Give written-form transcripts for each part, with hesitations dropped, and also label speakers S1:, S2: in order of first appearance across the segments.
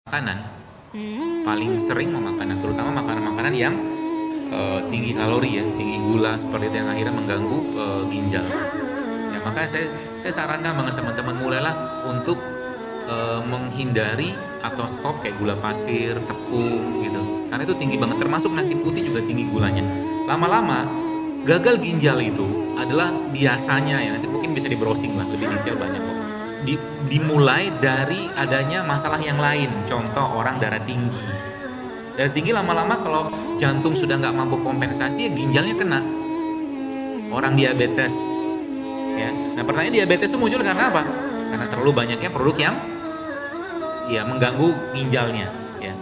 S1: Makanan paling sering memakan, terutama makanan-makanan yang tinggi kalori ya, tinggi gula seperti itu yang akhirnya mengganggu ginjal. Ya, makanya saya sarankan banget teman-teman mulailah untuk menghindari atau stop kayak gula pasir, tepung gitu. Karena itu tinggi banget, termasuk nasi putih juga tinggi gulanya. Lama-lama gagal ginjal itu adalah biasanya ya, nanti mungkin bisa di browsing lah lebih detail banyak kok. Dimulai dari adanya masalah yang lain, contoh orang darah tinggi. Darah tinggi lama-lama kalau jantung sudah nggak mampu kompensasi, ya ginjalnya kena. Orang diabetes, ya. Nah pertanyaan diabetes itu muncul karena apa? Karena terlalu banyaknya produk yang ya mengganggu ginjalnya, ya,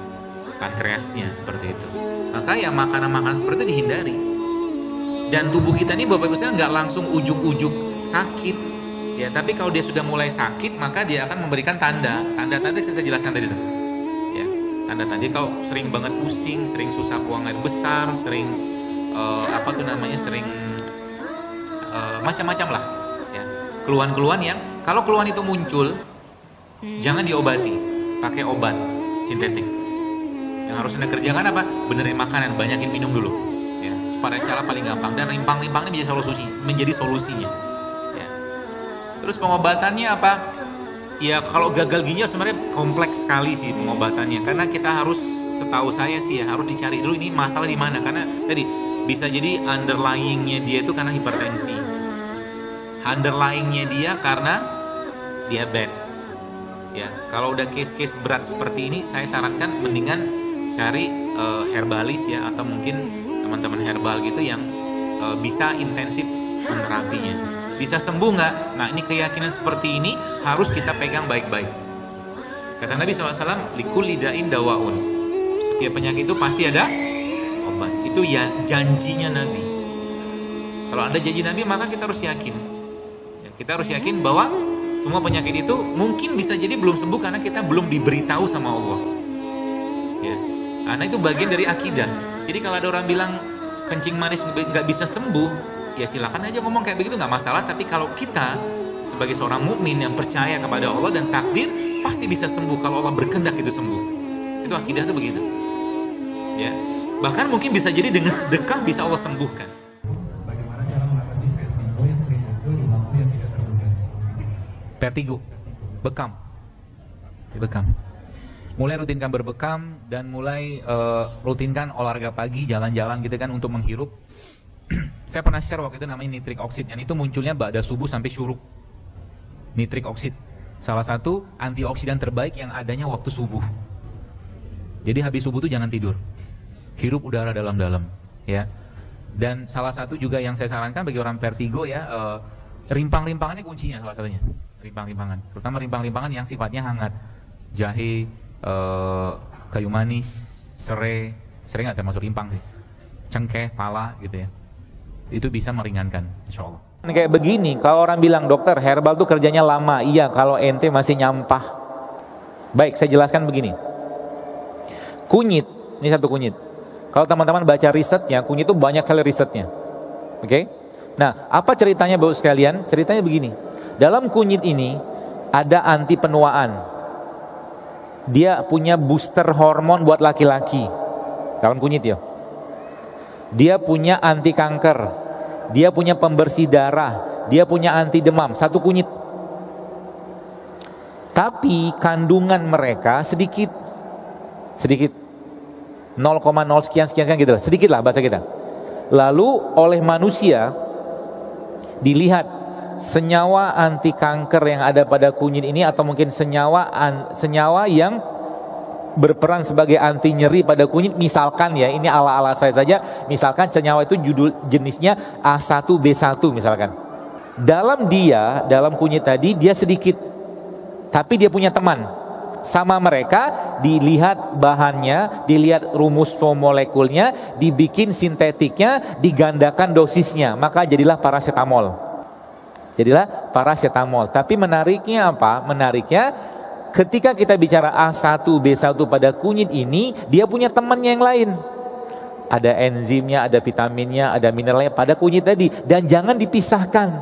S1: pankreasnya seperti itu. Maka ya makanan-makanan seperti itu dihindari. Dan tubuh kita ini Bapak Ibu sekalian nggak langsung ujuk-ujuk sakit. Ya, tapi kalau dia sudah mulai sakit, maka dia akan memberikan tanda. Tanda-tanda saya jelaskan tadi tuh. Ya, tanda-tanda kalau sering banget pusing, sering susah buang air besar, sering sering macam-macam lah. Ya, keluhan-keluhan yang kalau keluhan itu muncul, jangan diobati, pakai obat sintetik. Yang harus Anda kerjakan apa? Benerin makanan, banyakin minum dulu. Ya, supaya cara paling gampang dan rimpang-rimpang ini menjadi solusinya. Terus pengobatannya apa? Ya kalau gagal ginjal sebenarnya kompleks sekali sih pengobatannya, karena kita harus, setahu saya sih ya, harus dicari dulu ini masalah di mana. Karena tadi bisa jadi underlyingnya dia itu karena hipertensi, underlyingnya dia karena diabetes. Ya kalau udah case-case berat seperti ini, saya sarankan mendingan cari herbalis ya, atau mungkin teman-teman herbal gitu yang bisa intensif menerapinya. Bisa sembuh nggak? Nah ini keyakinan seperti ini harus kita pegang baik-baik. Kata Nabi SAW, likulli da'in dawaun. Setiap penyakit itu pasti ada obat. Itu ya janjinya Nabi. Kalau ada janji Nabi, maka kita harus yakin. Ya, kita harus yakin bahwa semua penyakit itu mungkin bisa jadi belum sembuh karena kita belum diberitahu sama Allah. Ya, karena itu bagian dari akidah. Jadi kalau ada orang bilang kencing manis nggak bisa sembuh, ya silakan aja ngomong kayak begitu, nggak masalah. Tapi kalau kita sebagai seorang mukmin yang percaya kepada Allah dan takdir, pasti bisa sembuh kalau Allah berkehendak itu sembuh. Itu akidah tuh begitu. Ya, bahkan mungkin bisa jadi dengan sedekah bisa Allah sembuhkan.
S2: Bagaimana cara mengatasi vertigo yang sering muncul di waktu yang tidak terduga?
S1: Vertigo, bekam. Mulai rutinkan berbekam dan mulai rutinkan olahraga pagi, jalan-jalan gitu kan untuk menghirup. Saya pernah share waktu itu namanya nitrik oksid, yang itu munculnya ba'da subuh sampai syuruk. Nitrik oksid salah satu antioksidan terbaik yang adanya waktu subuh. Jadi habis subuh tuh jangan tidur, hirup udara dalam-dalam ya. Dan salah satu juga yang saya sarankan bagi orang vertigo ya, rimpang-rimpangannya kuncinya salah satunya. Rimpang-rimpangan, terutama rimpang-rimpangan yang sifatnya hangat. Jahe, kayu manis, serai nggak termasuk rimpang sih, cengkeh, pala gitu ya. Itu bisa meringankan, insya Allah. Kayak begini, kalau orang bilang dokter herbal tuh kerjanya lama, iya kalau ente masih nyampah. Baik, saya jelaskan begini. Kunyit, ini satu kunyit. Kalau teman-teman baca risetnya, kunyit itu banyak kali risetnya. Oke? Nah, apa ceritanya Bapak sekalian? Ceritanya begini. Dalam kunyit ini ada anti penuaan. Dia punya booster hormon buat laki-laki. Dalam kunyit ya. Dia punya anti kanker, dia punya pembersih darah, dia punya anti demam, satu kunyit. Tapi kandungan mereka sedikit, 0,0 sekian gitu, sedikit lah bahasa kita. Lalu oleh manusia dilihat senyawa anti kanker yang ada pada kunyit ini, atau mungkin senyawa yang berperan sebagai anti nyeri pada kunyit, misalkan ya, ini ala-ala saya saja, misalkan senyawa itu jenisnya A1B1 misalkan. Dalam kunyit tadi dia sedikit, tapi dia punya teman. Sama mereka, dilihat bahannya, dilihat rumus molekulnya, dibikin sintetiknya, digandakan dosisnya, maka jadilah paracetamol. Tapi menariknya apa? Ketika kita bicara A1B1 pada kunyit ini, dia punya temannya yang lain. Ada enzimnya, ada vitaminnya, ada mineralnya pada kunyit tadi. Dan jangan dipisahkan.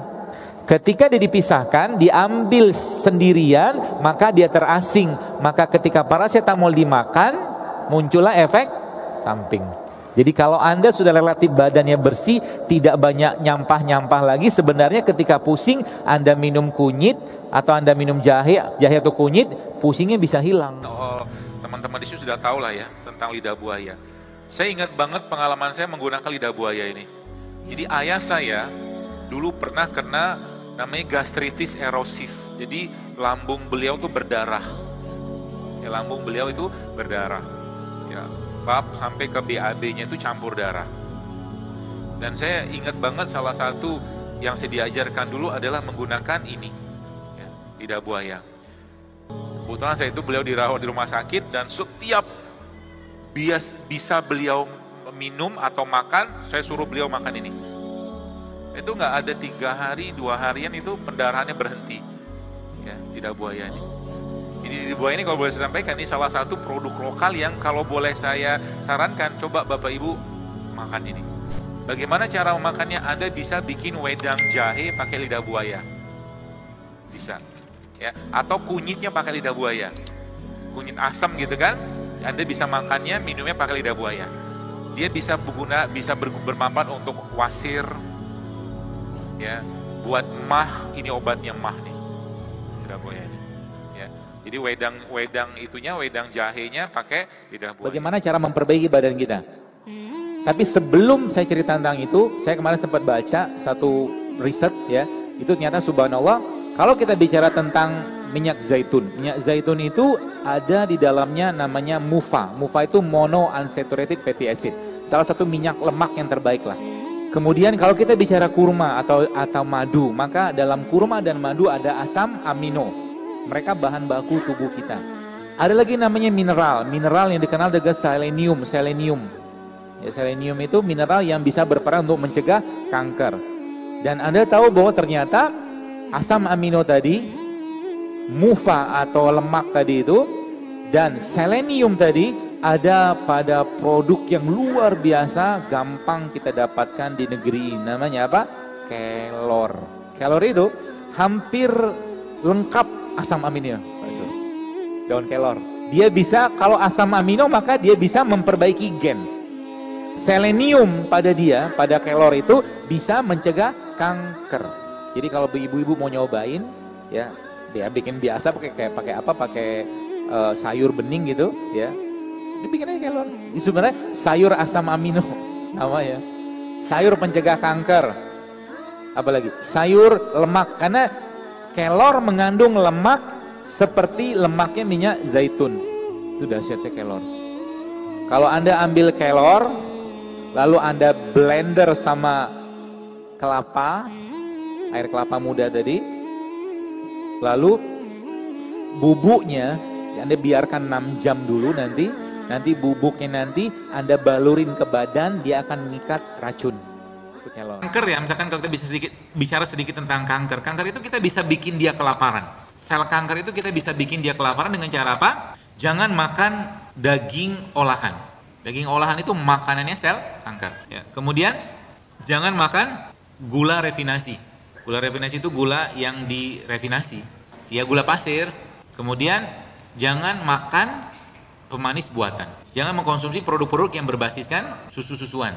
S3: Ketika dia dipisahkan, diambil sendirian, maka dia terasing. Maka ketika paracetamol dimakan, muncullah efek samping. Jadi kalau Anda sudah relatif badannya bersih, tidak banyak nyampah-nyampah lagi, sebenarnya ketika pusing, Anda minum kunyit atau Anda minum jahe atau kunyit, pusingnya bisa hilang.
S4: Teman-teman di sini sudah tahu lah ya tentang lidah buaya. Saya ingat banget pengalaman saya menggunakan lidah buaya ini. Jadi ayah saya dulu pernah kena namanya gastritis erosif. Jadi lambung beliau tuh berdarah. Ya, lambung beliau itu berdarah. Ya, sampai ke BAB-nya itu campur darah. Dan saya ingat banget salah satu yang saya diajarkan dulu adalah menggunakan ini, ya, lidah buaya. Kebetulan saya itu beliau dirawat di rumah sakit dan setiap bisa beliau minum atau makan, saya suruh beliau makan ini. Itu nggak ada 3 hari, 2 harian itu pendarahannya berhenti. Ya, lidah buaya ini. Ini lidah buaya ini kalau boleh saya sampaikan, ini salah satu produk lokal yang kalau boleh saya sarankan, coba Bapak Ibu makan ini. Bagaimana cara memakannya? Anda bisa bikin wedang jahe pakai lidah buaya. Bisa. Ya, atau kunyitnya pakai lidah buaya. Kunyit asam gitu kan? Anda bisa makannya, minumnya pakai lidah buaya. Dia bisa bermanfaat untuk wasir, ya, buat mah, ini obatnya mah nih, lidah buaya ini. Ya, jadi wedang jahenya pakai lidah buaya.
S3: Bagaimana cara memperbaiki badan kita? Tapi sebelum saya cerita tentang itu, saya kemarin sempat baca satu riset, ya, itu ternyata subhanallah, kalau kita bicara tentang minyak zaitun itu ada di dalamnya namanya MUFA. MUFA itu monounsaturated fatty acid, salah satu minyak lemak yang terbaik lah. Kemudian kalau kita bicara kurma atau madu, maka dalam kurma dan madu ada asam amino. Mereka bahan baku tubuh kita. Ada lagi namanya mineral yang dikenal dengan selenium. Ya, selenium itu mineral yang bisa berperan untuk mencegah kanker. Dan Anda tahu bahwa ternyata asam amino tadi, MUFA atau lemak tadi itu, dan selenium tadi ada pada produk yang luar biasa gampang kita dapatkan di negeri ini. Namanya apa? Kelor. Kelor itu hampir lengkap asam amino. Daun kelor. Dia bisa, kalau asam amino maka dia bisa memperbaiki gen. Selenium pada kelor itu bisa mencegah kanker. Jadi kalau ibu-ibu mau nyobain, ya bikin biasa pakai sayur bening gitu, ya. Dibikin aja kelor. Sebenarnya sayur asam amino namanya. Sayur pencegah kanker. Apalagi sayur lemak, karena kelor mengandung lemak seperti lemaknya minyak zaitun. Itu dahsyatnya kelor. Kalau Anda ambil kelor, lalu Anda blender sama kelapa, air kelapa muda tadi, lalu bubuknya Anda biarkan 6 jam dulu, nanti bubuknya Anda balurin ke badan, dia akan mengikat racun.
S1: Kanker ya, misalkan kalau kita bisa bicara sedikit tentang kanker. Kanker itu kita bisa bikin dia kelaparan. Sel kanker itu kita bisa bikin dia kelaparan dengan cara apa? Jangan makan daging olahan. Daging olahan itu makanannya sel kanker. Ya. Kemudian jangan makan gula refinasi. Gula refinasi itu gula yang direfinasi. Ya, gula pasir. Kemudian jangan makan pemanis buatan. Jangan mengkonsumsi produk-produk yang berbasiskan susu-susuan.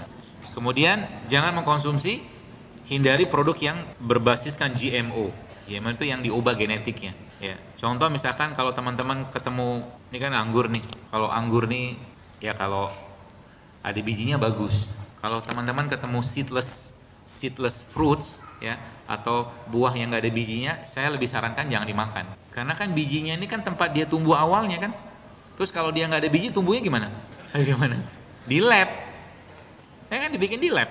S1: Kemudian jangan mengkonsumsi, hindari produk yang berbasiskan GMO. GMO itu yang diubah genetiknya. Ya. Contoh misalkan kalau teman-teman ketemu, ini kan anggur nih. Kalau anggur nih, ya kalau ada bijinya bagus. Kalau teman-teman ketemu seedless fruits, ya, atau buah yang nggak ada bijinya, saya lebih sarankan jangan dimakan. Karena kan bijinya ini kan tempat dia tumbuh awalnya kan. Terus kalau dia nggak ada biji, tumbuhnya gimana? Gimana? Di lab. Ya kan dibikin di lab.